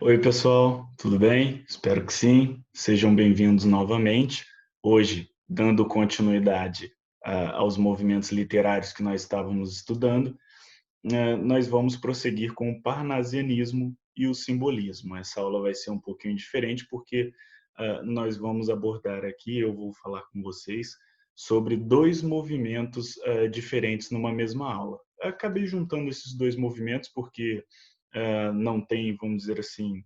Oi, pessoal, tudo bem? Espero que sim. Sejam bem-vindos novamente. Hoje, dando continuidade aos movimentos literários que nós estávamos estudando, nós vamos prosseguir com o parnasianismo e o simbolismo. Essa aula vai ser um pouquinho diferente porque nós vamos abordar aqui, eu vou falar com vocês sobre dois movimentos diferentes numa mesma aula. Acabei juntando esses dois movimentos porque não tem, vamos dizer assim,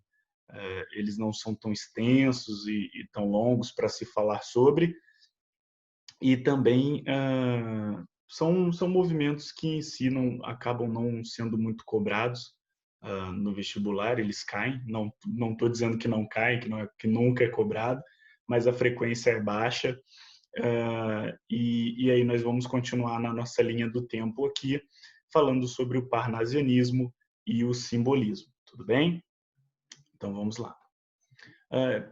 eles não são tão extensos e tão longos para se falar sobre, e também são movimentos que em si não acabam não sendo muito cobrados no vestibular, eles caem, não estou dizendo que não cai, que nunca é cobrado, mas a frequência é baixa, e aí nós vamos continuar na nossa linha do tempo aqui, falando sobre o parnasianismo e o simbolismo, tudo bem? Então vamos lá.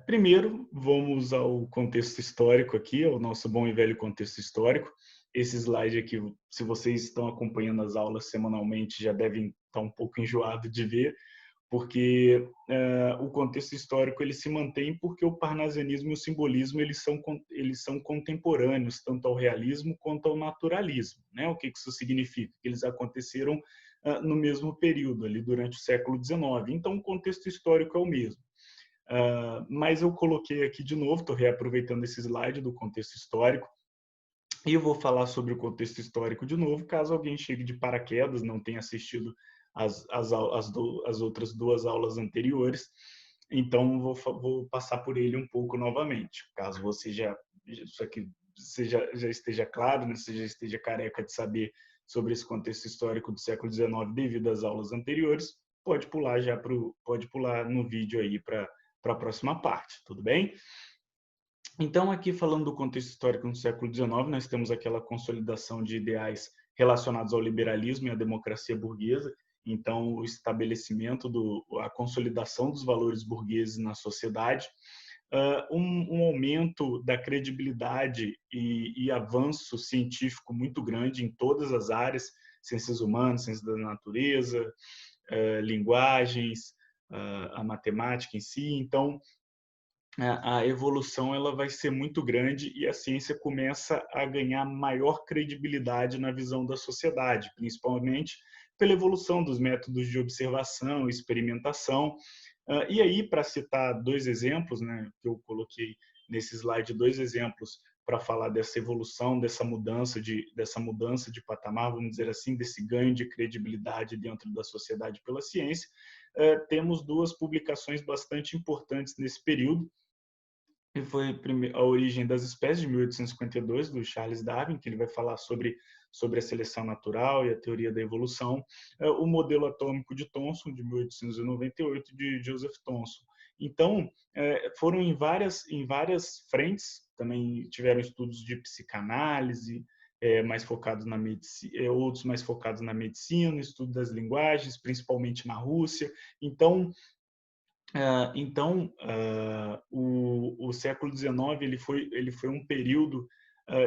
Primeiro, vamos ao contexto histórico aqui, ao nosso bom e velho contexto histórico. Esse slide aqui, se vocês estão acompanhando as aulas semanalmente, já devem estar um pouco enjoado de ver, porque o contexto histórico ele se mantém porque o parnasianismo e o simbolismo eles são contemporâneos, tanto ao realismo quanto ao naturalismo. Né? O que isso significa? Que eles aconteceram no mesmo período, ali durante o século XIX. Então, o contexto histórico é o mesmo. Mas eu coloquei aqui de novo, estou reaproveitando esse slide do contexto histórico, e eu vou falar sobre o contexto histórico de novo, caso alguém chegue de paraquedas, não tenha assistido as outras duas aulas anteriores, então vou passar por ele um pouco novamente, caso isso aqui já esteja claro, né, você já esteja careca de saber sobre esse contexto histórico do século XIX devido às aulas anteriores, pode pular no vídeo aí para a próxima parte, tudo bem? Então, aqui falando do contexto histórico no século XIX, nós temos aquela consolidação de ideais relacionados ao liberalismo e à democracia burguesa, então o estabelecimento, a consolidação dos valores burgueses na sociedade, um aumento da credibilidade e avanço científico muito grande em todas as áreas, ciências humanas, ciências da natureza, linguagens, a matemática em si. Então, a evolução ela vai ser muito grande e a ciência começa a ganhar maior credibilidade na visão da sociedade, principalmente pela evolução dos métodos de observação e experimentação. E aí, para citar dois exemplos, né, que eu coloquei nesse slide, dois exemplos para falar dessa evolução, dessa mudança de patamar, vamos dizer assim, desse ganho de credibilidade dentro da sociedade pela ciência, temos duas publicações bastante importantes nesse período, que foi a origem das espécies, de 1852, do Charles Darwin, que ele vai falar sobre a seleção natural e a teoria da evolução, o modelo atômico de Thomson, de 1898, de Joseph Thomson. Então, foram em várias frentes, também tiveram estudos de psicanálise, mais focados na medicina, outros mais focados na medicina, estudo das linguagens, principalmente na Rússia. O século XIX ele foi um período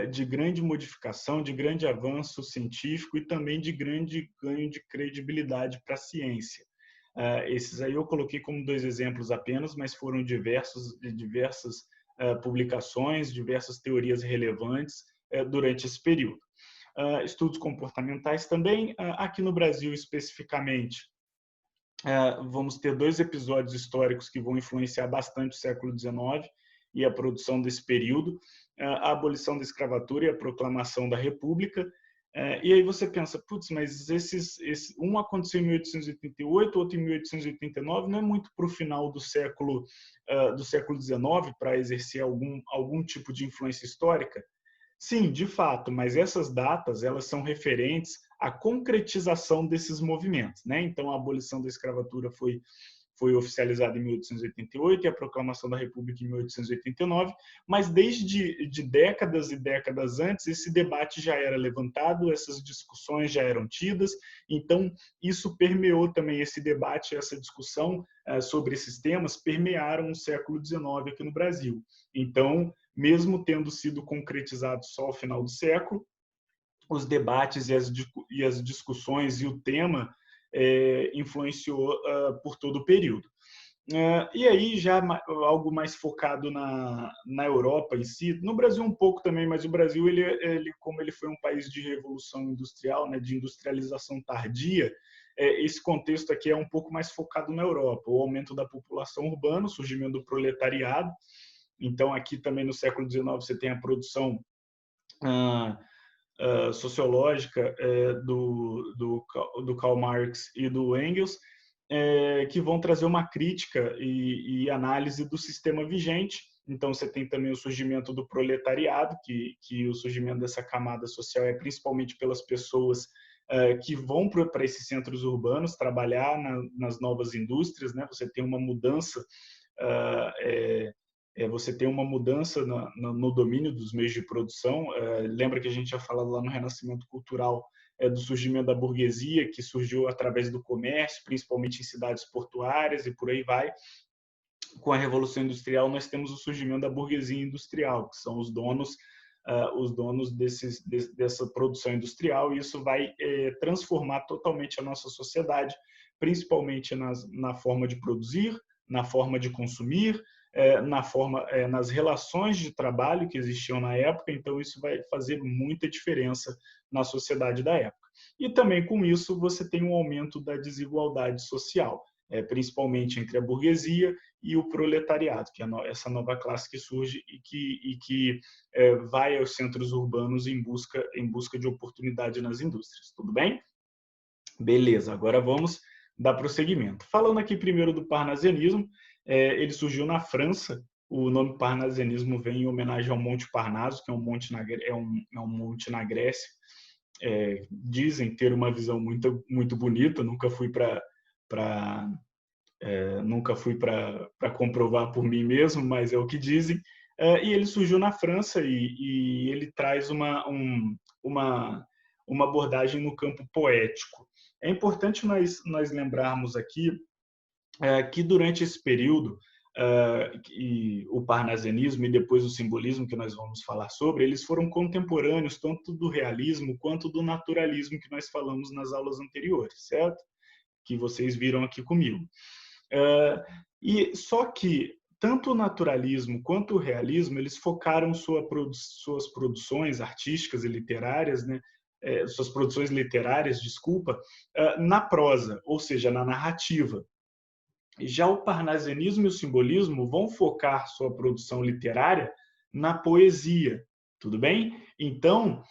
de grande modificação, de grande avanço científico e também de grande ganho de credibilidade para a ciência. Esses aí eu coloquei como dois exemplos apenas, mas foram diversas publicações, diversas teorias relevantes durante esse período. Estudos comportamentais também, aqui no Brasil especificamente, vamos ter dois episódios históricos que vão influenciar bastante o século XIX e a produção desse período, a abolição da escravatura e a proclamação da República. E aí você pensa, putz, mas um aconteceu em 1888, outro em 1889, não é muito para o final do século XIX para exercer algum tipo de influência histórica? Sim, de fato, mas essas datas elas são referentes à concretização desses movimentos, né? Então, a abolição da escravatura foi oficializada em 1888 e a proclamação da República em 1889, mas desde décadas e décadas antes esse debate já era levantado, essas discussões já eram tidas, então isso permeou também esse debate, essa discussão sobre esses temas permearam o século XIX aqui no Brasil. Então, mesmo tendo sido concretizado só ao final do século, os debates e as discussões e o tema influenciou por todo o período. E aí já algo mais focado na Europa em si, no Brasil um pouco também, mas o Brasil, como ele foi um país de revolução industrial, né, de industrialização tardia, esse contexto aqui é um pouco mais focado na Europa, o aumento da população urbana, o surgimento do proletariado. Então aqui também no século XIX você tem a produção sociológica do Karl Marx e do Engels, que vão trazer uma crítica e análise do sistema vigente. Então, você tem também o surgimento do proletariado, que o surgimento dessa camada social é principalmente pelas pessoas que vão para esses centros urbanos trabalhar nas novas indústrias, né? Você tem uma mudança no domínio dos meios de produção. Lembra que a gente já falado lá no Renascimento Cultural do surgimento da burguesia, que surgiu através do comércio, principalmente em cidades portuárias e por aí vai. Com a Revolução Industrial, nós temos o surgimento da burguesia industrial, que são os donos dessa produção industrial, e isso vai transformar totalmente a nossa sociedade, principalmente na forma de produzir, na forma de consumir, nas relações de trabalho que existiam na época. Então isso vai fazer muita diferença na sociedade da época. E também com isso você tem um aumento da desigualdade social, principalmente entre a burguesia e o proletariado, que é essa nova classe que surge e que vai aos centros urbanos em busca de oportunidade nas indústrias. Tudo bem? Beleza, agora vamos dar prosseguimento. Falando aqui primeiro do parnasianismo, ele surgiu na França. O nome parnasianismo vem em homenagem ao Monte Parnaso, que é um monte na Grécia. Dizem ter uma visão muito, muito bonita. Nunca fui para comprovar por mim mesmo, mas é o que dizem. E ele surgiu na França e ele traz uma abordagem no campo poético. É importante nós lembrarmos aqui que durante esse período, o parnasianismo e depois o simbolismo, que nós vamos falar sobre, eles foram contemporâneos tanto do realismo quanto do naturalismo, que nós falamos nas aulas anteriores, certo? Que vocês viram aqui comigo. E só que tanto o naturalismo quanto o realismo, eles focaram suas produções artísticas e literárias, né? Suas produções literárias, desculpa, na prosa, ou seja, na narrativa. Já o parnasianismo e o simbolismo vão focar sua produção literária na poesia, tudo bem? Então,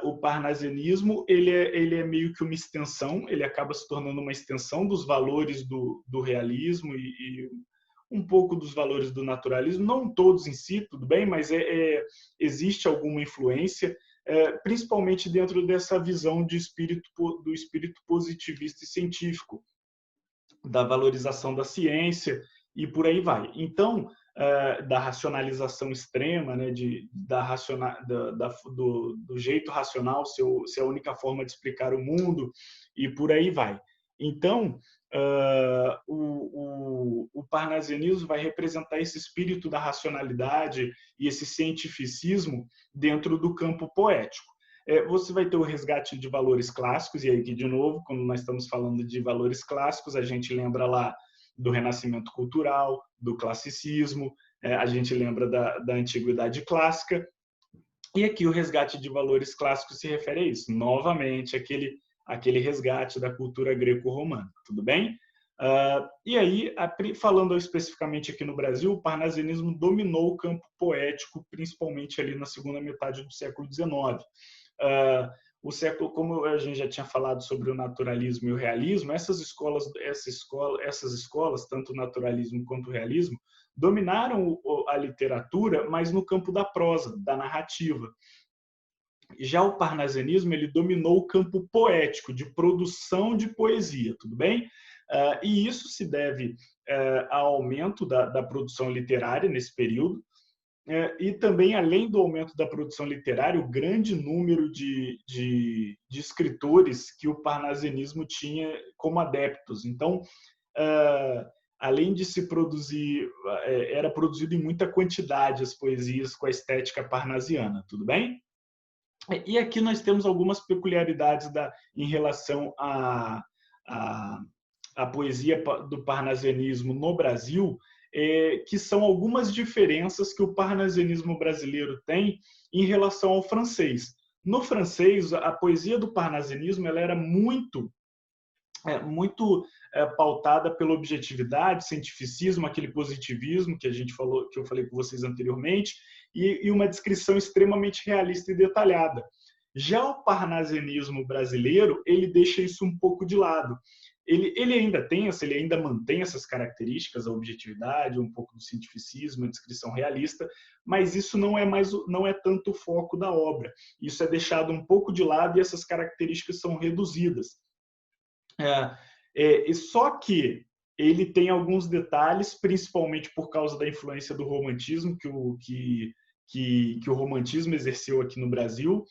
o parnasianismo ele é meio que uma extensão, ele acaba se tornando uma extensão dos valores do realismo e um pouco dos valores do naturalismo, não todos em si, tudo bem, mas existe alguma influência, principalmente dentro dessa visão do espírito positivista e científico, da valorização da ciência e por aí vai. Então, da racionalização extrema, né, do jeito racional ser a única forma de explicar o mundo e por aí vai. Então, o parnasianismo vai representar esse espírito da racionalidade e esse cientificismo dentro do campo poético. Você vai ter o resgate de valores clássicos, e aí, de novo, quando nós estamos falando de valores clássicos, a gente lembra lá do Renascimento Cultural, do classicismo, a gente lembra da Antiguidade Clássica, e aqui o resgate de valores clássicos se refere a isso, novamente, aquele resgate da cultura greco-romana, tudo bem? E aí, falando especificamente aqui no Brasil, o parnasianismo dominou o campo poético, principalmente ali na segunda metade do século XIX. O século, como a gente já tinha falado sobre o naturalismo e o realismo, essas escolas, tanto o naturalismo quanto o realismo, dominaram a literatura, mas no campo da prosa, da narrativa. Já o parnasianismo, ele dominou o campo poético, de produção de poesia, tudo bem? E isso se deve ao aumento da produção literária nesse período, e também, além do aumento da produção literária, o grande número de escritores que o parnasianismo tinha como adeptos. Então, além de se produzir, era produzido em muita quantidade as poesias com a estética parnasiana, tudo bem? E aqui nós temos algumas peculiaridades em relação a poesia do parnasianismo no Brasil, que são algumas diferenças que o parnasianismo brasileiro tem em relação ao francês. No francês, a poesia do parnasianismo ela era muito pautada pela objetividade, cientificismo, aquele positivismo que a gente falou, que eu falei com vocês anteriormente, e uma descrição extremamente realista e detalhada. Já o parnasianismo brasileiro, ele deixa isso um pouco de lado. Ele ainda mantém essas características, a objetividade, um pouco do cientificismo, a descrição realista, mas isso não é tanto o foco da obra. Isso é deixado um pouco de lado e essas características são reduzidas. Só que ele tem alguns detalhes, principalmente por causa da influência do romantismo que o romantismo exerceu aqui no Brasil.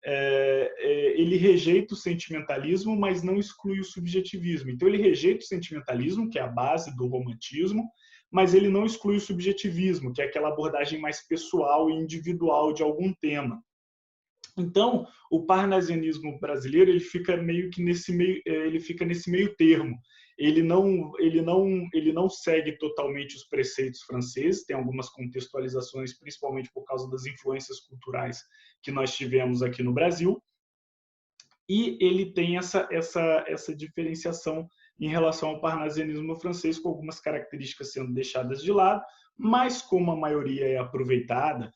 Ele rejeita o sentimentalismo, mas não exclui o subjetivismo. Então, ele rejeita o sentimentalismo, que é a base do romantismo, mas ele não exclui o subjetivismo, que é aquela abordagem mais pessoal e individual de algum tema. Então, o parnasianismo brasileiro ele fica nesse meio termo. Ele não segue totalmente os preceitos franceses, tem algumas contextualizações, principalmente por causa das influências culturais que nós tivemos aqui no Brasil, e ele tem essa diferenciação em relação ao parnasianismo francês, com algumas características sendo deixadas de lado, mas como a maioria é aproveitada,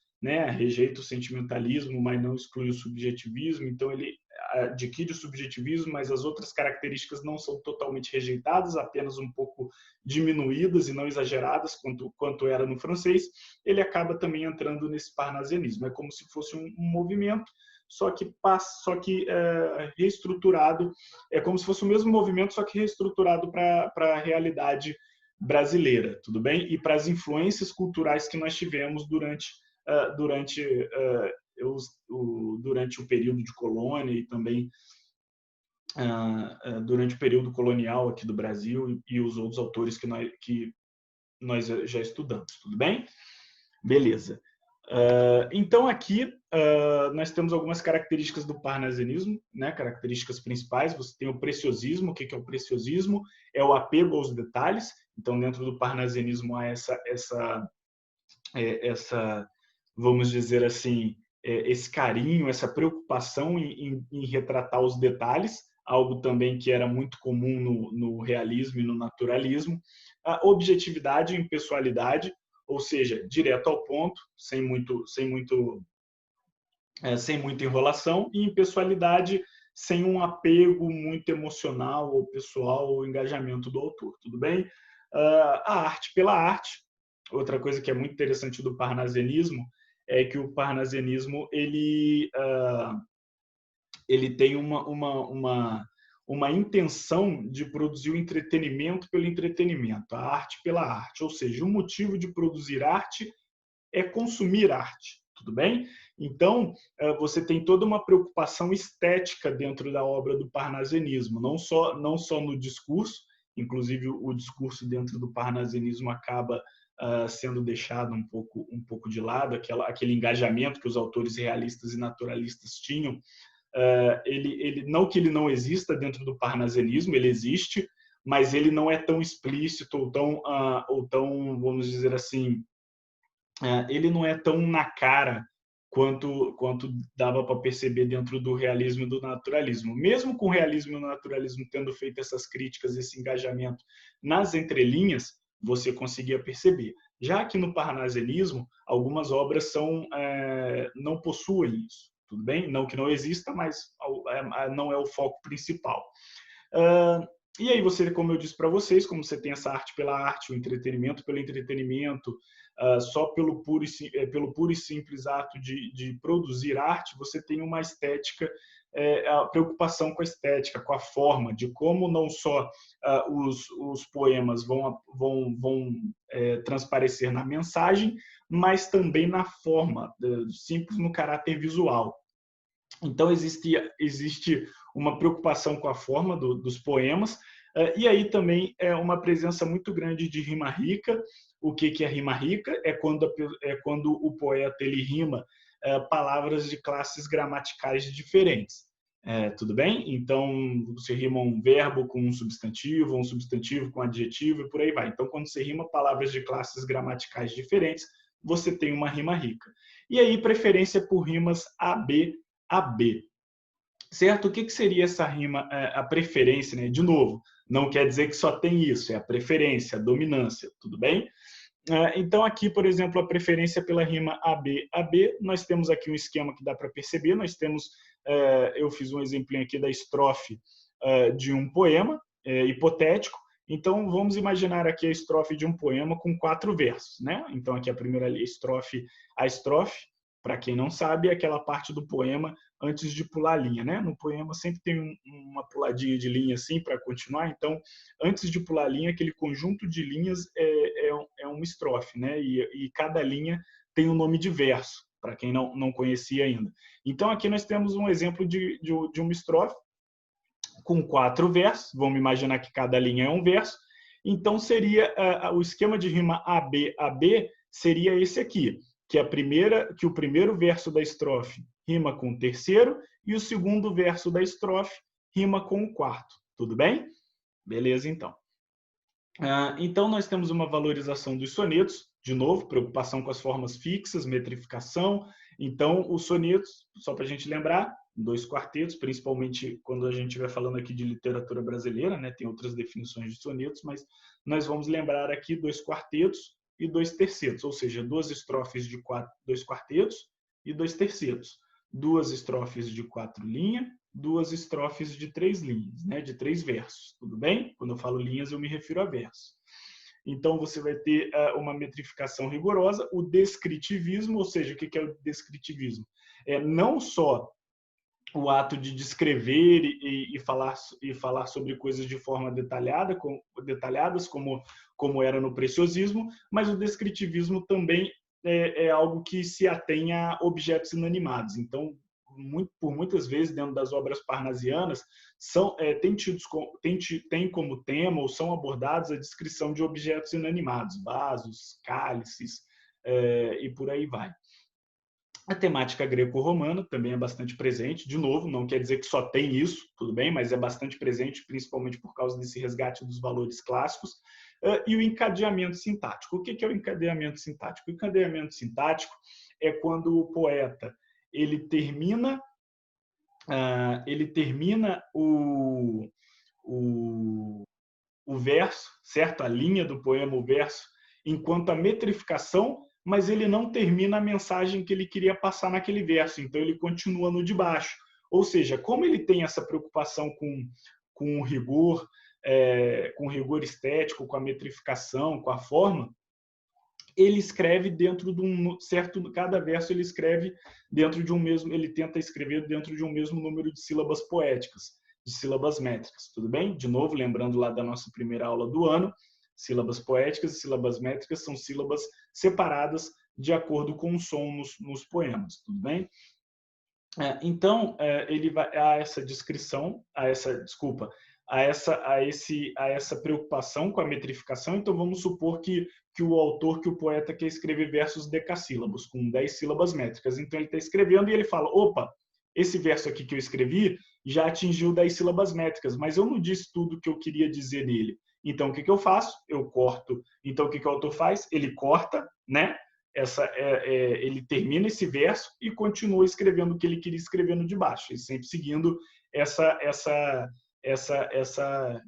rejeita o sentimentalismo, mas não exclui o subjetivismo, então ele adquire o subjetivismo, mas as outras características não são totalmente rejeitadas, apenas um pouco diminuídas e não exageradas quanto era no francês, ele acaba também entrando nesse parnasianismo. É como se fosse um movimento, só que reestruturado, é como se fosse o mesmo movimento, só que reestruturado para a realidade brasileira, tudo bem? E para as influências culturais que nós tivemos durante o período de colônia e também durante o período colonial aqui do Brasil e os outros autores que nós já estudamos, tudo bem? Beleza. Então, aqui nós temos algumas características do parnasianismo, características principais. Você tem o preciosismo. O que é o preciosismo? É o apego aos detalhes. Então, dentro do parnasianismo há essa vamos dizer assim, esse carinho, essa preocupação em retratar os detalhes, algo também que era muito comum no realismo e no naturalismo. A objetividade e impessoalidade, ou seja, direto ao ponto, sem muita enrolação, e impessoalidade sem um apego muito emocional ou pessoal ou engajamento do autor, tudo bem? A arte pela arte. Outra coisa que é muito interessante do parnasianismo é que o parnasianismo ele tem uma intenção de produzir o entretenimento pelo entretenimento, a arte pela arte. Ou seja, o motivo de produzir arte é consumir arte, tudo bem? Então, você tem toda uma preocupação estética dentro da obra do parnasianismo, não só no discurso, inclusive o discurso dentro do parnasianismo acaba sendo deixado um pouco de lado, aquele engajamento que os autores realistas e naturalistas tinham. Não que ele não exista dentro do parnasianismo, ele existe, mas ele não é tão explícito ou tão, vamos dizer assim, ele não é tão na cara quanto dava para perceber dentro do realismo e do naturalismo. Mesmo com o realismo e o naturalismo tendo feito essas críticas, esse engajamento nas entrelinhas, você conseguia perceber. Já que no parnasianismo, algumas obras não possuem isso, tudo bem? Não que não exista, mas não é o foco principal. E aí como eu disse para vocês, como você tem essa arte pela arte, o entretenimento pelo entretenimento, só pelo puro e simples ato de produzir arte, você tem uma estética, a preocupação com a estética, com a forma, de como não só os poemas vão transparecer na mensagem, mas também na forma, simples no caráter visual. Então, existe uma preocupação com a forma dos poemas, e aí também é uma presença muito grande de rima rica. O que é rima rica? É quando o poeta ele rima palavras de classes gramaticais diferentes. Tudo bem? Então, você rima um verbo com um substantivo com um adjetivo e por aí vai. Então, quando você rima palavras de classes gramaticais diferentes, você tem uma rima rica. E aí, preferência por rimas AB, AB. Certo? O que seria essa rima, a preferência, né? De novo, não quer dizer que só tem isso, é a preferência, a dominância, tudo bem? Então, aqui, por exemplo, a preferência pela rima AB, AB, nós temos aqui um esquema que dá para perceber, nós temos, eu fiz um exemplinho aqui da estrofe de um poema hipotético, então vamos imaginar aqui a estrofe de um poema com 4 versos, né? Então, aqui a primeira estrofe, para quem não sabe, é aquela parte do poema antes de pular a linha, né? No poema sempre tem uma puladinha de linha assim para continuar, então antes de pular a linha, aquele conjunto de linhas é uma estrofe, né? E cada linha tem um nome de verso, para quem não conhecia ainda. Então aqui nós temos um exemplo de uma estrofe com 4 versos, vamos imaginar que cada linha é um verso, então seria o esquema de rima AB, AB seria esse aqui, que o primeiro verso da estrofe rima com o terceiro e o segundo verso da estrofe rima com o quarto. Tudo bem? Beleza, então. Então, nós temos uma valorização dos sonetos, de novo, preocupação com as formas fixas, metrificação. Então, os sonetos, só para a gente lembrar, 2 quartetos, principalmente quando a gente estiver falando aqui de literatura brasileira, né? Tem outras definições de sonetos, mas nós vamos lembrar aqui 2 quartetos e 2 tercetos, ou seja, 2 estrofes de 2 quartetos e 2 tercetos, 2 estrofes de 4 linhas, 2 estrofes de 3 linhas, né, de 3 versos, tudo bem? Quando eu falo linhas, eu me refiro a versos. Então, você vai ter uma metrificação rigorosa, o descritivismo, ou seja, o que é o descritivismo? É não só o ato de descrever e falar sobre coisas de forma detalhadas, como era no preciosismo, mas o descritivismo também é algo que se atém a objetos inanimados. Então, por muitas vezes, dentro das obras parnasianas, tem como tema ou são abordados a descrição de objetos inanimados, vasos, cálices, e por aí vai. A temática greco-romana também é bastante presente. De novo, não quer dizer que só tem isso, tudo bem, mas é bastante presente, principalmente por causa desse resgate dos valores clássicos. E o encadeamento sintático. O que é o encadeamento sintático? O encadeamento sintático é quando o poeta ele termina o verso, certo? A linha do poema, o verso, enquanto a metrificação, mas ele não termina a mensagem que ele queria passar naquele verso, então ele continua no de baixo. Ou seja, como ele tem essa preocupação com o rigor, com o rigor estético, com a metrificação, com a forma, ele escreve dentro de um certo, cada verso ele escreve dentro de um mesmo, ele tenta escrever dentro de um mesmo número de sílabas poéticas, de sílabas métricas, tudo bem? De novo, lembrando lá da nossa primeira aula do ano, sílabas poéticas e sílabas métricas são sílabas separadas de acordo com o som nos poemas, tudo bem? Então, ele vai a essa descrição, a essa preocupação com a metrificação. Então, vamos supor que o poeta quer escrever versos decassílabos, com 10 sílabas métricas. Então, ele está escrevendo e ele fala, opa, esse verso aqui que eu escrevi já atingiu 10 sílabas métricas, mas eu não disse tudo o que eu queria dizer nele. Então, o que eu faço? Eu corto. Então, o que o autor faz? Ele corta, né? Ele termina esse verso e continua escrevendo o que ele queria escrever no de baixo, e sempre seguindo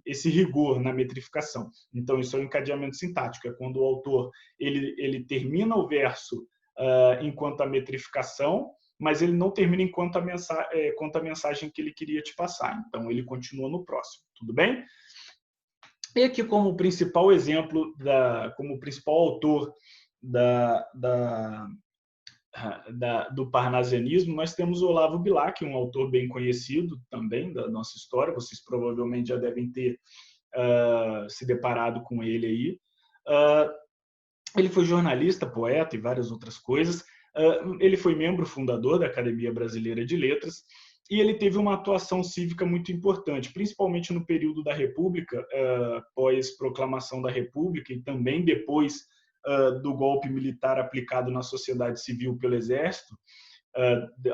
esse rigor na metrificação. Então, isso é o encadeamento sintático, é quando o autor ele termina o verso enquanto a metrificação, mas ele não termina enquanto a mensagem que ele queria te passar. Então, ele continua no próximo, tudo bem? E aqui, como principal exemplo, como principal autor do parnasianismo, nós temos Olavo Bilac, um autor bem conhecido também da nossa história. Vocês provavelmente já devem ter se deparado com ele aí. Ele foi jornalista, poeta e várias outras coisas. Ele foi membro fundador da Academia Brasileira de Letras e ele teve uma atuação cívica muito importante, principalmente no período da República, pós proclamação da República e também depois do golpe militar aplicado na sociedade civil pelo Exército.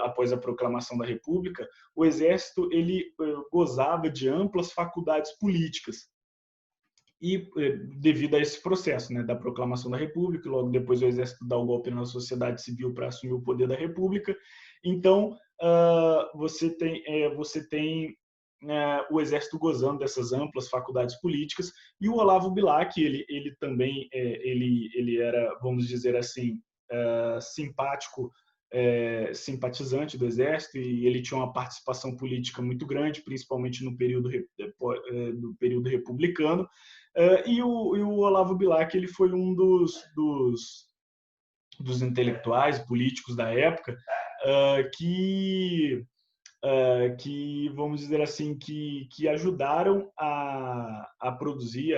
após a proclamação da República, o Exército ele gozava de amplas faculdades políticas. E devido a esse processo, né, da proclamação da República, logo depois o Exército dá o golpe na sociedade civil para assumir o poder da República. Então, você tem o Exército gozando dessas amplas faculdades políticas, e o Olavo Bilac, ele também ele era, vamos dizer assim, simpatizante do Exército, e ele tinha uma participação política muito grande, principalmente no período republicano. E o Olavo Bilac ele foi um dos intelectuais políticos da época que vamos dizer assim, que ajudaram a produzir,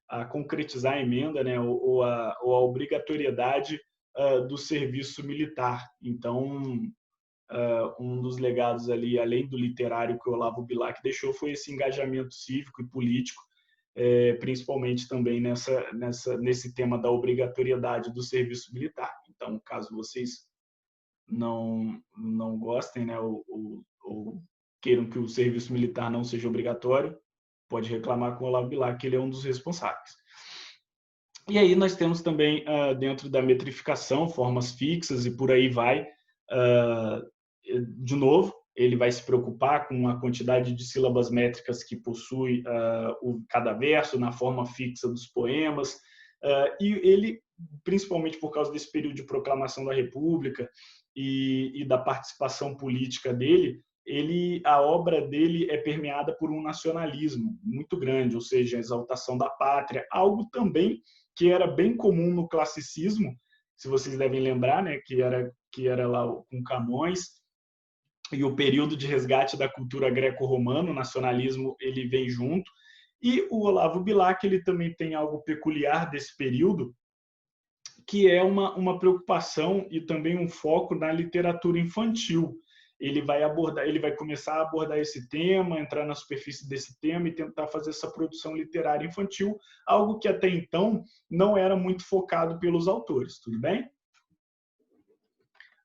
a concretizar a emenda, né, ou a obrigatoriedade do serviço militar. Então, um dos legados ali, além do literário que o Olavo Bilac deixou, foi esse engajamento cívico e político, principalmente também nesse tema da obrigatoriedade do serviço militar. Então, caso vocês não gostem, né, ou queiram que o serviço militar não seja obrigatório, pode reclamar com o Olavo Bilac, que ele é um dos responsáveis. E aí nós temos também, dentro da metrificação, formas fixas e por aí vai. De novo, ele vai se preocupar com a quantidade de sílabas métricas que possui cada verso na forma fixa dos poemas. E ele, principalmente por causa desse período de proclamação da República e da participação política dele, a obra dele é permeada por um nacionalismo muito grande, ou seja, a exaltação da pátria, algo também que era bem comum no classicismo, se vocês devem lembrar, né, que era lá com Camões, e o período de resgate da cultura greco-romana, o nacionalismo ele vem junto. E o Olavo Bilac ele também tem algo peculiar desse período, que é uma preocupação e também um foco na literatura infantil. Ele vai começar a abordar esse tema, entrar na superfície desse tema e tentar fazer essa produção literária infantil, algo que até então não era muito focado pelos autores, tudo bem?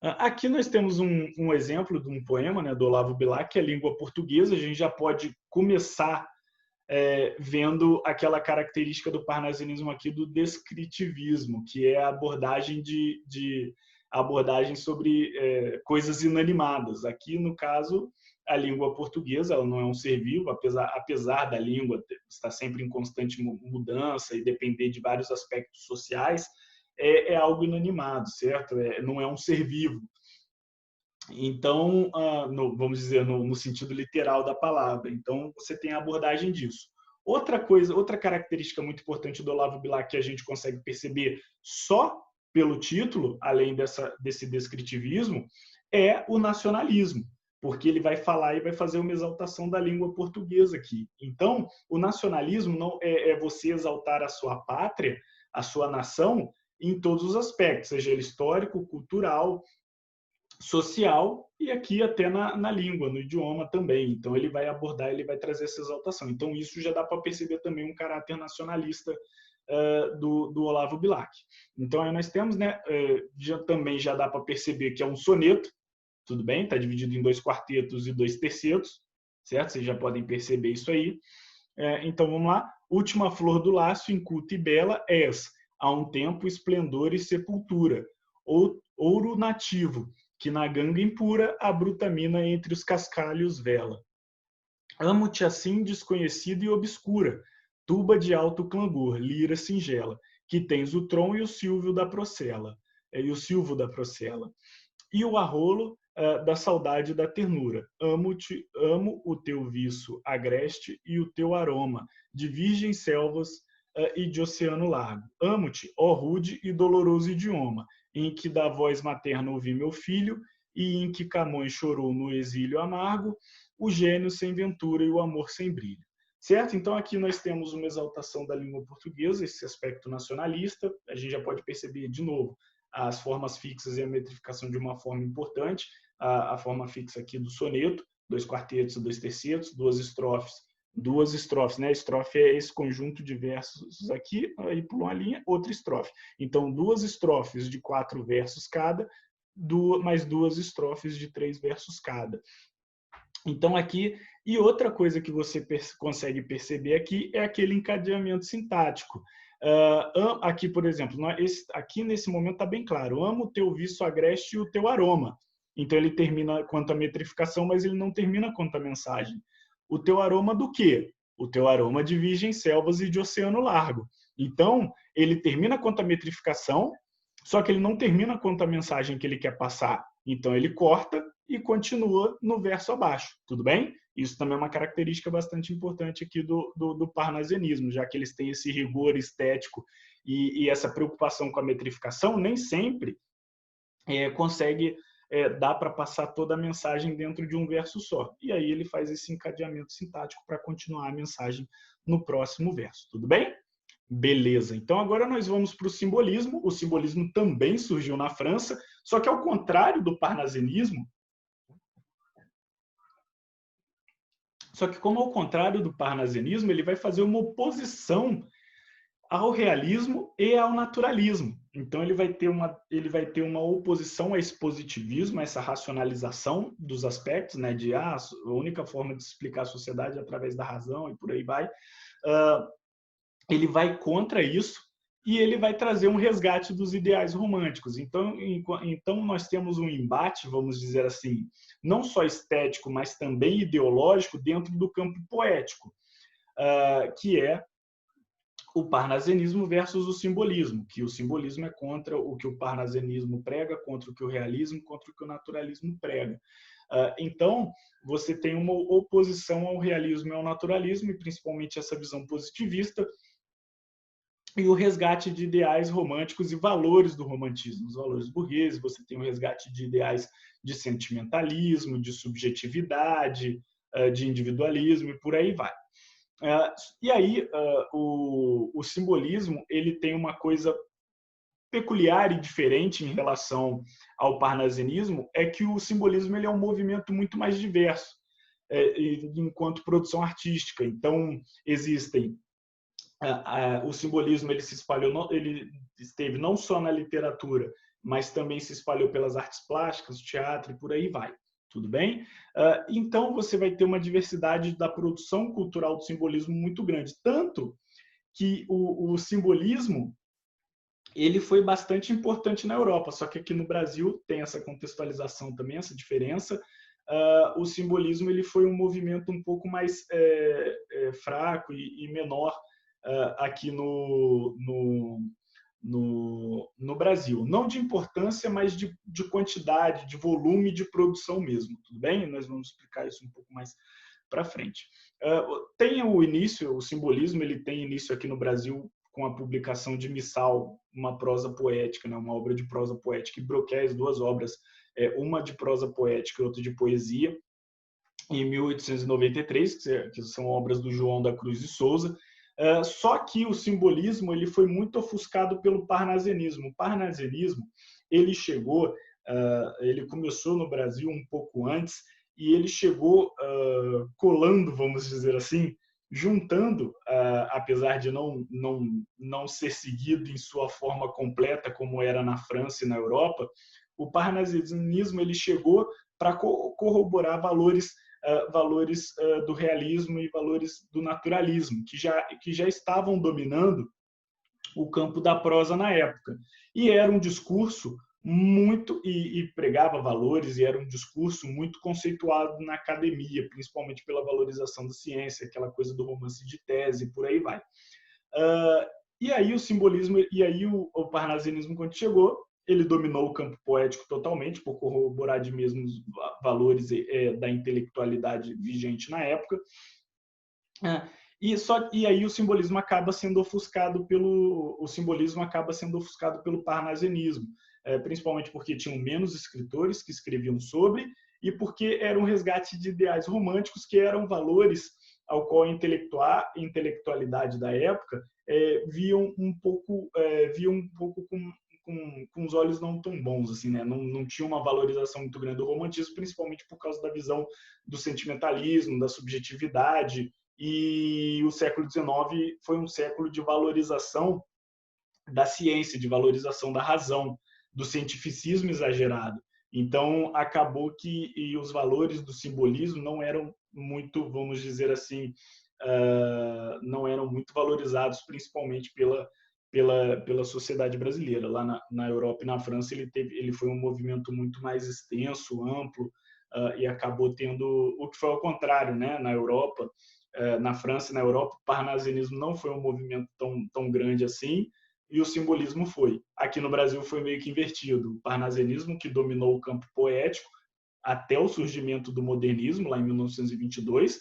Aqui nós temos um exemplo de um poema, né, do Olavo Bilac, que é a língua portuguesa. A gente já pode começar vendo aquela característica do parnasianismo aqui do descritivismo, que é a abordagem abordagem sobre coisas inanimadas. Aqui, no caso, a língua portuguesa ela não é um ser vivo, apesar da língua estar sempre em constante mudança e depender de vários aspectos sociais, é algo inanimado, certo? Não é um ser vivo. Então, vamos dizer, no sentido literal da palavra. Então, você tem a abordagem disso. Outra característica muito importante do Olavo Bilac que a gente consegue perceber só pelo título, além desse descritivismo, é o nacionalismo, porque ele vai falar e vai fazer uma exaltação da língua portuguesa aqui. Então, o nacionalismo não é você exaltar a sua pátria, a sua nação, em todos os aspectos, seja ele histórico, cultural, social e aqui até na língua, no idioma também. Então ele vai abordar, ele vai trazer essa exaltação. Então isso já dá para perceber também um caráter nacionalista do Olavo Bilac. Então aí nós temos, né, também já dá para perceber que é um soneto, tudo bem? Está dividido em 2 quartetos e 2 tercetos, certo? Vocês já podem perceber isso aí. Então vamos lá. Última flor do laço, inculta e bela, és, há um tempo esplendor e sepultura, ouro nativo, que na ganga impura a bruta mina entre os cascalhos vela. Amo-te assim desconhecida e obscura, tuba de alto clangor, lira singela, que tens o tron e o silvio da procela, e o arrolo da saudade e da ternura. Amo o teu viço agreste e o teu aroma, de virgens selvas e de oceano largo. Amo-te, ó rude e doloroso idioma, em que da voz materna ouvi meu filho, e em que Camões chorou no exílio amargo, o gênio sem ventura e o amor sem brilho. Certo? Então aqui nós temos uma exaltação da língua portuguesa, esse aspecto nacionalista. A gente já pode perceber, de novo, as formas fixas e a metrificação de uma forma importante. A forma fixa aqui do soneto, 2 quartetos e 2 tercetos, 2 estrofes, né? Estrofe é esse conjunto de versos aqui, aí pula uma linha, outra estrofe. Então, 2 estrofes de 4 versos cada, mais 2 estrofes de 3 versos cada. Então, aqui, e outra coisa que você consegue perceber aqui é aquele encadeamento sintático. Aqui, por exemplo, aqui nesse momento está bem claro: amo o teu viço agreste e o teu aroma. Então, ele termina quanto à metrificação, mas ele não termina quanto à mensagem. O teu aroma do quê? O teu aroma de virgens selvas e de oceano largo. Então, ele termina quanto à metrificação, só que ele não termina quanto à mensagem que ele quer passar. Então, ele corta e continua no verso abaixo, tudo bem? Isso também é uma característica bastante importante aqui do parnasianismo, já que eles têm esse rigor estético e essa preocupação com a metrificação, nem sempre consegue dar para passar toda a mensagem dentro de um verso só. E aí ele faz esse encadeamento sintático para continuar a mensagem no próximo verso, tudo bem? Beleza, então agora nós vamos para o simbolismo. O simbolismo também surgiu na França, só que ao contrário do parnasianismo, como ao contrário do parnasianismo, ele vai fazer uma oposição ao realismo e ao naturalismo. Então ele vai ter uma oposição a esse positivismo, a essa racionalização dos aspectos, né, de a única forma de explicar a sociedade é através da razão e por aí vai. Ele vai contra isso e ele vai trazer um resgate dos ideais românticos. Então nós temos um embate, vamos dizer assim, não só estético, mas também ideológico dentro do campo poético, que é o parnasianismo versus o simbolismo, que o simbolismo é contra o que o parnasianismo prega, contra o que o realismo, contra o que o naturalismo prega. Então, você tem uma oposição ao realismo e ao naturalismo, e principalmente essa visão positivista, e o resgate de ideais românticos e valores do romantismo, os valores burgueses. Você tem o resgate de ideais de sentimentalismo, de subjetividade, de individualismo e por aí vai. E aí o simbolismo ele tem uma coisa peculiar e diferente em relação ao parnasianismo, é que o simbolismo ele é um movimento muito mais diverso enquanto produção artística. Então existem o simbolismo ele se espalhou, ele esteve não só na literatura, mas também se espalhou pelas artes plásticas, teatro e por aí vai. Tudo bem? Então você vai ter uma diversidade da produção cultural do simbolismo muito grande, tanto que o simbolismo ele foi bastante importante na Europa, só que aqui no Brasil tem essa contextualização também, essa diferença. O simbolismo ele foi um movimento um pouco mais fraco e menor aqui no Brasil. Não de importância, mas de quantidade, de volume de produção mesmo. Tudo bem? Nós vamos explicar isso um pouco mais para frente. Tem o início, o simbolismo, ele tem início aqui no Brasil com a publicação de Missal, uma prosa poética, né? Uma obra de prosa poética, e Broquéis, 2 obras, uma de prosa poética e outra de poesia, em 1893, que são obras do João da Cruz de Souza. Só que o simbolismo ele foi muito ofuscado pelo parnasianismo. O parnasianismo ele chegou, ele começou no Brasil um pouco antes e ele chegou colando, vamos dizer assim, juntando, apesar de não ser seguido em sua forma completa como era na França e na Europa, o parnasianismo ele chegou para corroborar valores do realismo e valores do naturalismo, que já estavam dominando o campo da prosa na época. E era um discurso muito, e pregava valores, e era um discurso muito conceituado na academia, principalmente pela valorização da ciência, aquela coisa do romance de tese, por aí vai. E aí o simbolismo, e aí o parnasianismo, quando chegou, ele dominou o campo poético totalmente, por corroborar de mesmos valores da intelectualidade vigente na época. E aí o simbolismo acaba sendo ofuscado pelo parnasianismo, principalmente porque tinham menos escritores que escreviam sobre, e porque era um resgate de ideais românticos, que eram valores ao qual a intelectualidade da época viam um pouco com os olhos não tão bons, assim, né? Não tinha uma valorização muito grande do romantismo, principalmente por causa da visão do sentimentalismo, da subjetividade, e o século XIX foi um século de valorização da ciência, de valorização da razão. do cientificismo exagerado. Então, acabou que os valores do simbolismo não eram muito, vamos dizer assim, não eram muito valorizados, principalmente pela sociedade brasileira. Lá na Europa e na França, ele foi um movimento muito mais extenso, amplo, e acabou tendo o que foi ao contrário, né? Na Europa, na França e na Europa, o parnasianismo não foi um movimento tão grande assim, e o simbolismo foi. Aqui no Brasil foi meio que invertido. O parnasianismo que dominou o campo poético até o surgimento do modernismo, lá em 1922,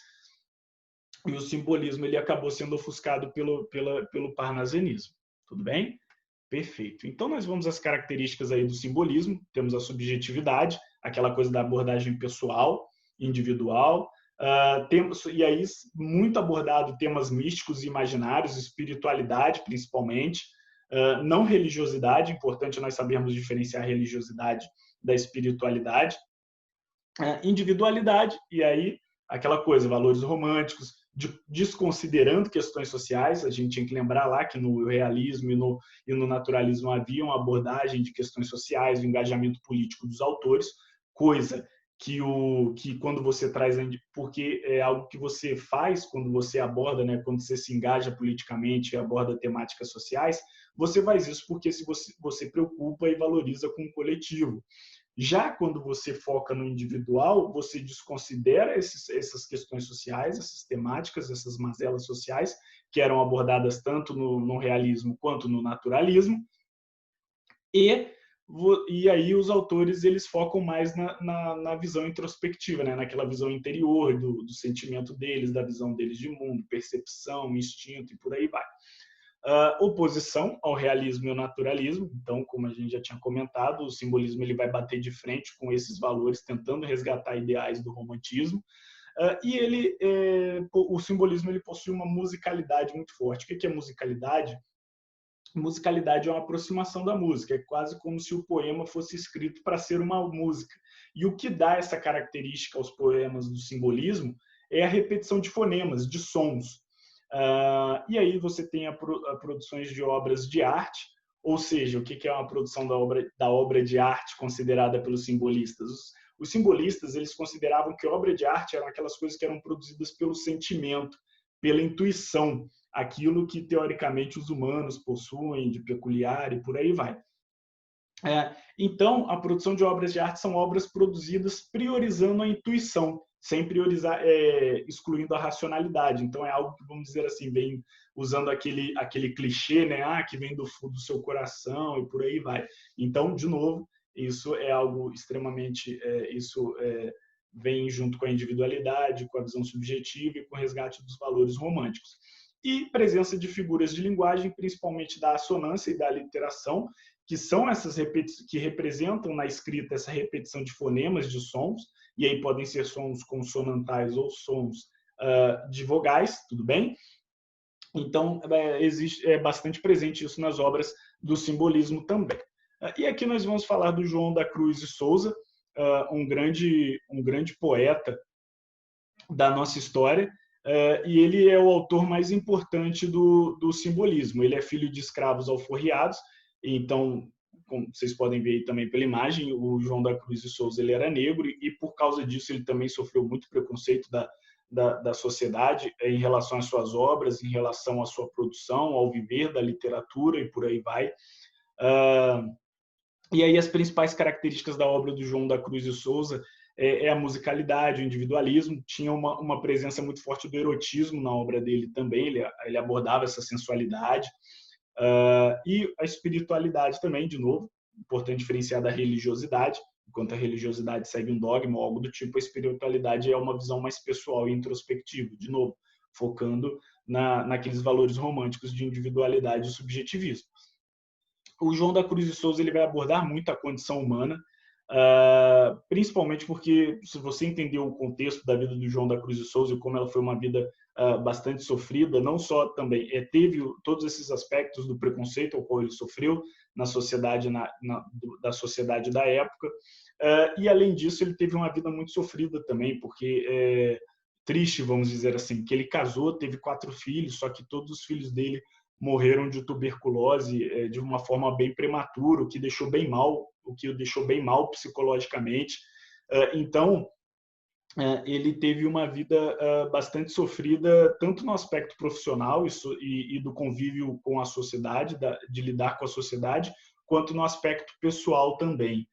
e o simbolismo ele acabou sendo ofuscado pelo parnasianismo. Tudo bem? Perfeito. Então, nós vamos às características aí do simbolismo. Temos a subjetividade, aquela coisa da abordagem pessoal, individual. E aí, muito abordado temas místicos e imaginários, espiritualidade, principalmente. Não religiosidade, importante nós sabermos diferenciar a religiosidade da espiritualidade. Individualidade, e aí aquela coisa, valores românticos, desconsiderando questões sociais. A gente tinha que lembrar lá que no realismo e no naturalismo havia uma abordagem de questões sociais, o engajamento político dos autores, coisa que quando você traz, porque é algo que você faz quando você aborda, né, quando você se engaja politicamente e aborda temáticas sociais, você faz isso porque você preocupa e valoriza com o coletivo. Já quando você foca no individual, você desconsidera essas questões sociais, essas temáticas, essas mazelas sociais, que eram abordadas tanto no realismo quanto no naturalismo, e aí os autores eles focam mais na visão introspectiva, né? Naquela visão interior do sentimento deles, da visão deles de mundo, percepção, instinto e por aí vai. Oposição ao realismo e ao naturalismo. Então, como a gente já tinha comentado, o simbolismo ele vai bater de frente com esses valores, tentando resgatar ideais do romantismo. E o simbolismo ele possui uma musicalidade muito forte. O que é musicalidade? Musicalidade é uma aproximação da música, é quase como se o poema fosse escrito para ser uma música. E o que dá essa característica aos poemas do simbolismo é a repetição de fonemas, de sons. E aí você tem a produções de obras de arte, ou seja, o que é uma produção da obra de arte considerada pelos simbolistas? Os simbolistas eles consideravam que obra de arte eram aquelas coisas que eram produzidas pelo sentimento, pela intuição, aquilo que teoricamente os humanos possuem de peculiar e por aí vai. Então, a produção de obras de arte são obras produzidas priorizando a intuição, sem priorizar, excluindo a racionalidade. Então, é algo que, vamos dizer assim, vem usando aquele clichê, né? Que vem do fundo do seu coração e por aí vai. Então, de novo, isso é algo extremamente... vem junto com a individualidade, com a visão subjetiva e com o resgate dos valores românticos. E presença de figuras de linguagem, principalmente da assonância e da literação, que são essas que representam na escrita essa repetição de fonemas, de sons, e aí podem ser sons consonantais ou sons de vogais, tudo bem? Então, é bastante presente isso nas obras do simbolismo também. E aqui nós vamos falar do João da Cruz de Souza, um grande poeta da nossa história, e ele é o autor mais importante do simbolismo. Ele é filho de escravos alforriados, então, como vocês podem ver aí também pela imagem, o João da Cruz de Souza ele era negro, e por causa disso ele também sofreu muito preconceito da sociedade em relação às suas obras, em relação à sua produção, ao viver da literatura e por aí vai. E aí as principais características da obra do João da Cruz de Souza é a musicalidade, o individualismo. Tinha uma presença muito forte do erotismo na obra dele também, ele abordava essa sensualidade. E a espiritualidade também, de novo, importante diferenciar da religiosidade. Enquanto a religiosidade segue um dogma ou algo do tipo, a espiritualidade é uma visão mais pessoal e introspectiva, de novo, focando naqueles valores românticos de individualidade e subjetivismo. O João da Cruz de Souza ele vai abordar muito a condição humana, principalmente porque, se você entender o contexto da vida do João da Cruz de Souza e como ela foi uma vida bastante sofrida, não só também teve todos esses aspectos do preconceito ao qual ele sofreu na sociedade da sociedade da época, e além disso ele teve uma vida muito sofrida também, porque triste, vamos dizer assim, que ele casou, teve 4 filhos, só que todos os filhos dele morreram de tuberculose de uma forma bem prematura, o que o deixou bem mal psicologicamente. Então, ele teve uma vida bastante sofrida, tanto no aspecto profissional e do convívio com a sociedade, de lidar com a sociedade, quanto no aspecto pessoal também.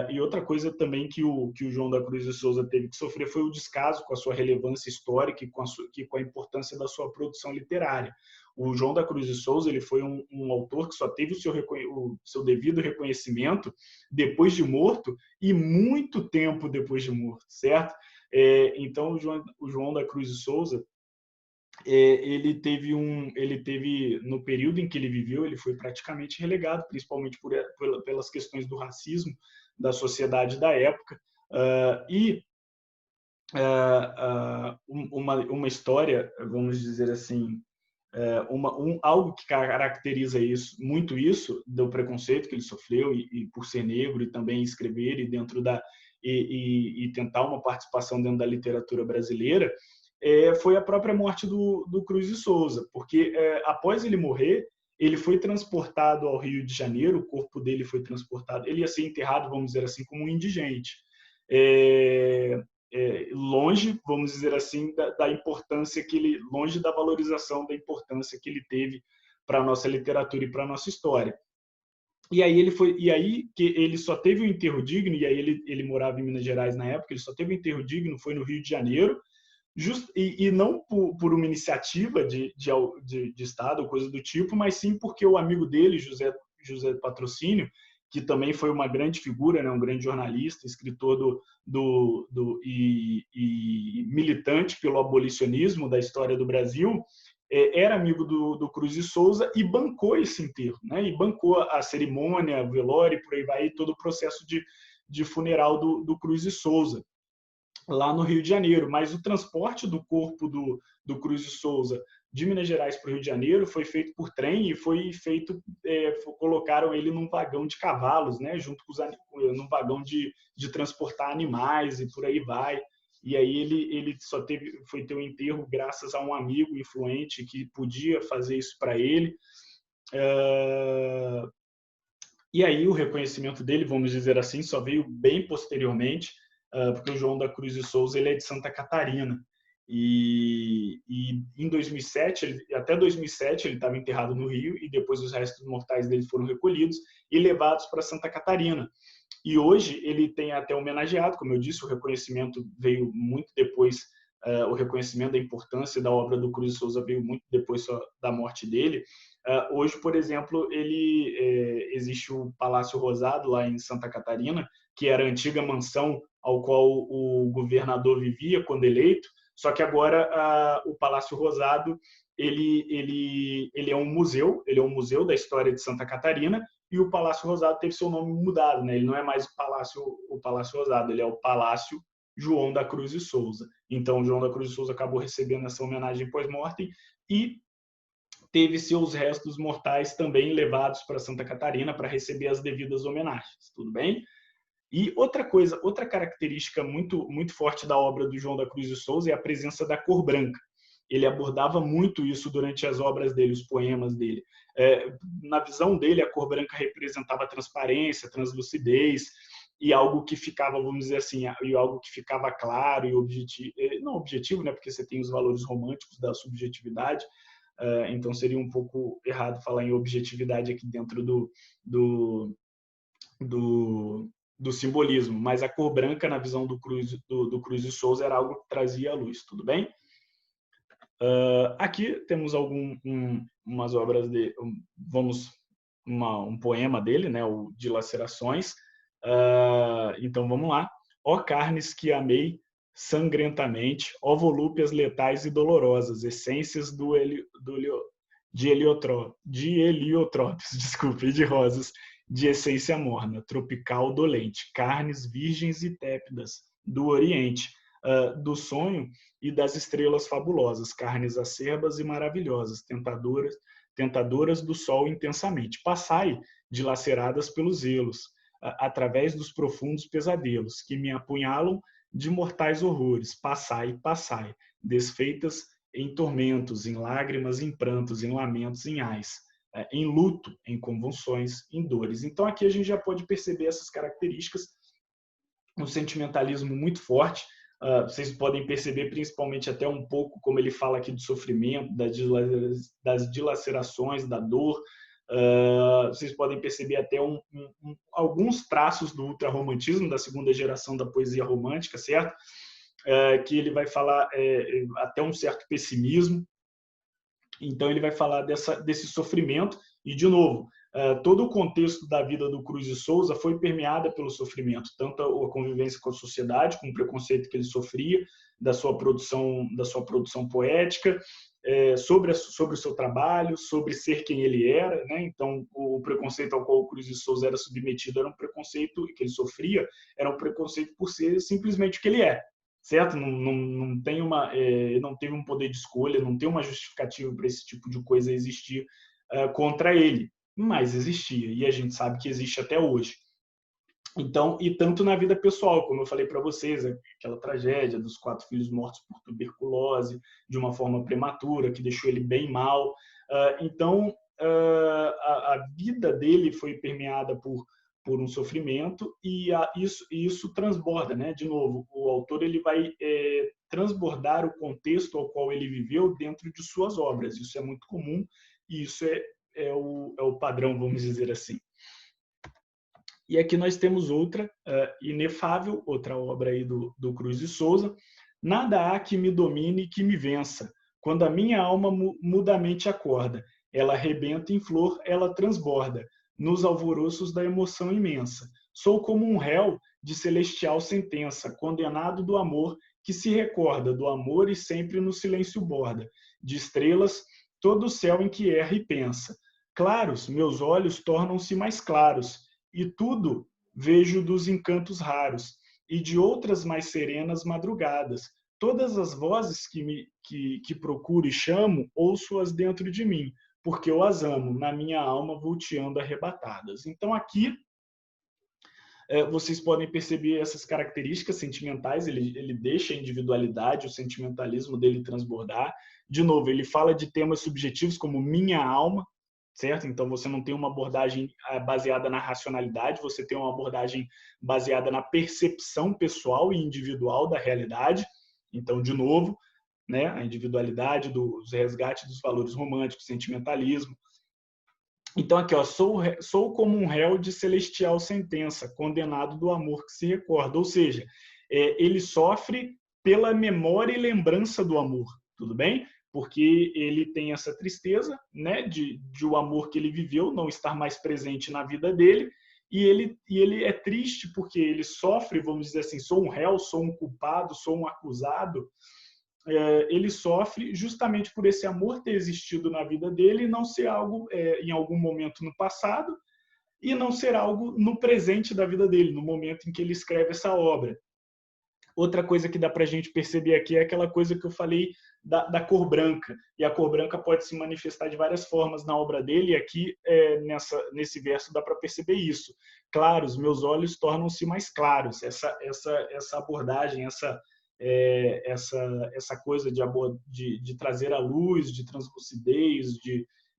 E outra coisa também que o João da Cruz de Souza teve que sofrer foi o descaso com a sua relevância histórica e com a importância da sua produção literária. O João da Cruz de Souza ele foi um autor que só teve o seu devido reconhecimento depois de morto e muito tempo depois de morto, certo? Então, o João da Cruz de Souza ele teve no período em que ele viveu, ele foi praticamente relegado, principalmente pelas questões do racismo da sociedade da época. Uma história, vamos dizer assim, algo que caracteriza muito isso do preconceito que ele sofreu e por ser negro e também escrever e tentar uma participação dentro da literatura brasileira, foi a própria morte do Cruz de Souza, porque após ele morrer, ele foi transportado ao Rio de Janeiro, o corpo dele foi transportado, ele ia ser enterrado, vamos dizer assim, como um indigente. Longe, vamos dizer assim, da importância longe da valorização da importância que ele teve para a nossa literatura e para a nossa história. E aí que ele só teve um enterro digno, e aí ele morava em Minas Gerais na época, ele só teve um enterro digno, foi no Rio de Janeiro, e não por uma iniciativa de Estado ou coisa do tipo, mas sim porque o amigo dele, José Patrocínio, que também foi uma grande figura, né, um grande jornalista, escritor e militante pelo abolicionismo da história do Brasil, era amigo do Cruz de Souza e bancou esse enterro, né, e bancou a cerimônia, o velório, e por aí vai, todo o processo de funeral do Cruz de Souza, lá no Rio de Janeiro. Mas o transporte do corpo do Cruz de Souza de Minas Gerais para o Rio de Janeiro foi feito por trem e colocaram ele num vagão de cavalos, né, junto com num vagão de transportar animais e por aí vai. E aí ele só foi ter um enterro graças a um amigo influente que podia fazer isso para ele. E aí o reconhecimento dele, vamos dizer assim, só veio bem posteriormente, porque o João da Cruz de Souza ele é de Santa Catarina. E em 2007, até 2007, ele estava enterrado no Rio e depois os restos mortais dele foram recolhidos e levados para Santa Catarina. E hoje ele tem até homenageado, como eu disse, o reconhecimento veio muito depois, o reconhecimento da importância da obra do Cruz de Souza veio muito depois da morte dele. Hoje, por exemplo, existe o Palácio Rosado, lá em Santa Catarina, que era a antiga mansão ao qual o governador vivia quando eleito, só que agora o Palácio Rosado ele é um museu da história de Santa Catarina, e o Palácio Rosado teve seu nome mudado, né? Ele não é mais o Palácio Rosado, ele é o Palácio João da Cruz de Souza. Então, o João da Cruz de Souza acabou recebendo essa homenagem pós-mortem e teve seus restos mortais também levados para Santa Catarina para receber as devidas homenagens. Tudo bem? E outra característica muito, muito forte da obra do João da Cruz de Souza é a presença da cor branca. Ele abordava muito isso durante as obras dele, os poemas dele. Na visão dele, a cor branca representava transparência, translucidez, e algo que ficava, vamos dizer assim, algo que ficava claro e objetivo, não objetivo, né, porque você tem os valores românticos da subjetividade, então seria um pouco errado falar em objetividade aqui dentro do simbolismo, mas a cor branca na visão do Cruz de Souza era algo que trazia a luz, tudo bem? Aqui temos umas obras um poema dele, né, o Dilacerações. Então vamos lá. Ó carnes que amei sangrentamente, ó volúpias letais e dolorosas, essências de heliotrópicos, desculpe, de rosas, de essência morna, tropical dolente, carnes virgens e tépidas do Oriente, do sonho e das estrelas fabulosas, carnes acerbas e maravilhosas, tentadoras do sol intensamente. Passai, dilaceradas pelos zelos, através dos profundos pesadelos, que me apunhalam de mortais horrores. Passai, passai, desfeitas em tormentos, em lágrimas, em prantos, em lamentos, em ais, em luto, em convulsões, em dores. Então aqui a gente já pode perceber essas características, um sentimentalismo muito forte. Vocês podem perceber principalmente até um pouco como ele fala aqui do sofrimento, das dilacerações, da dor. Vocês podem perceber até alguns traços do ultrarromantismo, da segunda geração da poesia romântica, certo? Que ele vai falar até um certo pessimismo. Então ele vai falar desse sofrimento e, de novo, todo o contexto da vida do Cruz de Souza foi permeada pelo sofrimento, tanto a convivência com a sociedade, com o preconceito que ele sofria, da sua produção poética, sobre o seu trabalho, sobre ser quem ele era, né? Então o preconceito ao qual o Cruz de Souza era submetido era um preconceito que ele sofria, era um preconceito por ser simplesmente o que ele é, certo? Não teve um poder de escolha, não tem uma justificativa para esse tipo de coisa existir contra ele, mas existia, e a gente sabe que existe até hoje. Então, e tanto na vida pessoal, como eu falei para vocês, aquela tragédia dos 4 filhos mortos por tuberculose, de uma forma prematura, que deixou ele bem mal. Então, a vida dele foi permeada por um sofrimento, e isso transborda, né? De novo, o autor ele vai transbordar o contexto ao qual ele viveu dentro de suas obras. Isso é muito comum, e isso é o padrão, vamos dizer assim. E aqui nós temos outra, Inefável, outra obra aí do Cruz de Souza. Nada há que me domine e que me vença, quando a minha alma mudamente acorda. Ela arrebenta em flor, ela transborda, nos alvoroços da emoção imensa. Sou como um réu de celestial sentença, condenado do amor, que se recorda do amor e sempre no silêncio borda. De estrelas, todo o céu em que erra e pensa. Claros, meus olhos tornam-se mais claros, e tudo vejo dos encantos raros, e de outras mais serenas madrugadas. Todas as vozes que procuro e chamo, ouço-as dentro de mim, porque eu as amo, na minha alma volteando arrebatadas. Então aqui vocês podem perceber essas características sentimentais, ele deixa a individualidade, o sentimentalismo dele transbordar. De novo, ele fala de temas subjetivos como minha alma, certo? Então você não tem uma abordagem baseada na racionalidade, você tem uma abordagem baseada na percepção pessoal e individual da realidade. Então, de novo, né, a individualidade, dos resgates dos valores românticos, sentimentalismo. Então aqui, ó, sou como um réu de celestial sentença, condenado do amor que se recorda. Ou seja, ele sofre pela memória e lembrança do amor, tudo bem? Porque ele tem essa tristeza, né, de o amor que ele viveu não estar mais presente na vida dele, e ele é triste porque ele sofre, vamos dizer assim, sou um réu, sou um culpado, sou um acusado. Ele sofre justamente por esse amor ter existido na vida dele e não ser algo em algum momento no passado, e não ser algo no presente da vida dele, no momento em que ele escreve essa obra. Outra coisa que dá para a gente perceber aqui é aquela coisa que eu falei da cor branca. E a cor branca pode se manifestar de várias formas na obra dele, e aqui nesse verso dá para perceber isso. Claros, meus olhos tornam-se mais claros. Essa abordagem, essa coisa de trazer a luz, de translucidez,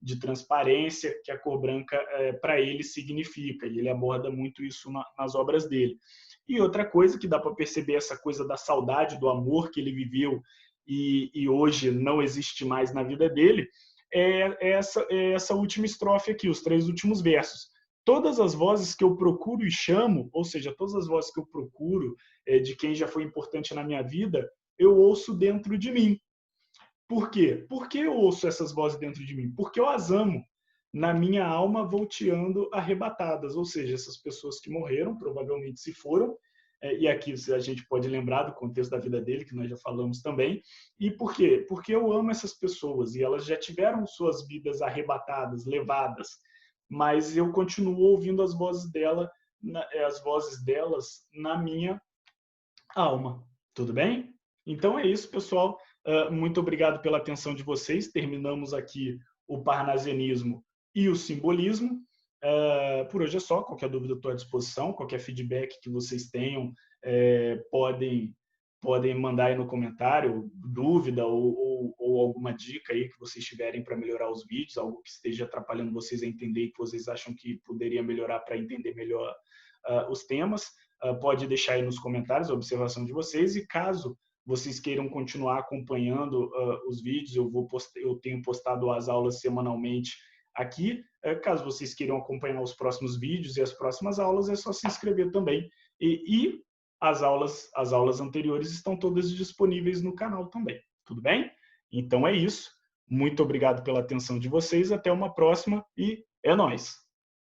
de transparência que a cor branca para ele significa. E ele aborda muito isso nas obras dele. E outra coisa que dá para perceber, essa coisa da saudade, do amor que ele viveu e hoje não existe mais na vida dele, é essa última estrofe aqui, os 3 últimos versos. Todas as vozes que eu procuro e chamo, ou seja, todas as vozes que eu procuro de quem já foi importante na minha vida, eu ouço dentro de mim. Por quê? Por que eu ouço essas vozes dentro de mim? Porque eu as amo, na minha alma volteando arrebatadas, ou seja, essas pessoas que morreram, provavelmente se foram, e aqui a gente pode lembrar do contexto da vida dele, que nós já falamos também. E por quê? Porque eu amo essas pessoas, e elas já tiveram suas vidas arrebatadas, levadas, mas eu continuo ouvindo as vozes delas na minha alma. Tudo bem? Então é isso, pessoal. Muito obrigado pela atenção de vocês. Terminamos aqui o parnasianismo e o simbolismo. Por hoje é só. Qualquer dúvida, estou à disposição. Qualquer feedback que vocês tenham, podem podem mandar aí no comentário dúvida ou alguma dica aí que vocês tiverem para melhorar os vídeos, algo que esteja atrapalhando vocês a entender e que vocês acham que poderia melhorar para entender melhor os temas. Pode deixar aí nos comentários a observação de vocês, e caso vocês queiram continuar acompanhando os vídeos, eu tenho postado as aulas semanalmente aqui. Caso vocês queiram acompanhar os próximos vídeos e as próximas aulas, é só se inscrever também. E as aulas anteriores estão todas disponíveis no canal também. Tudo bem? Então é isso. Muito obrigado pela atenção de vocês. Até uma próxima e é nóis!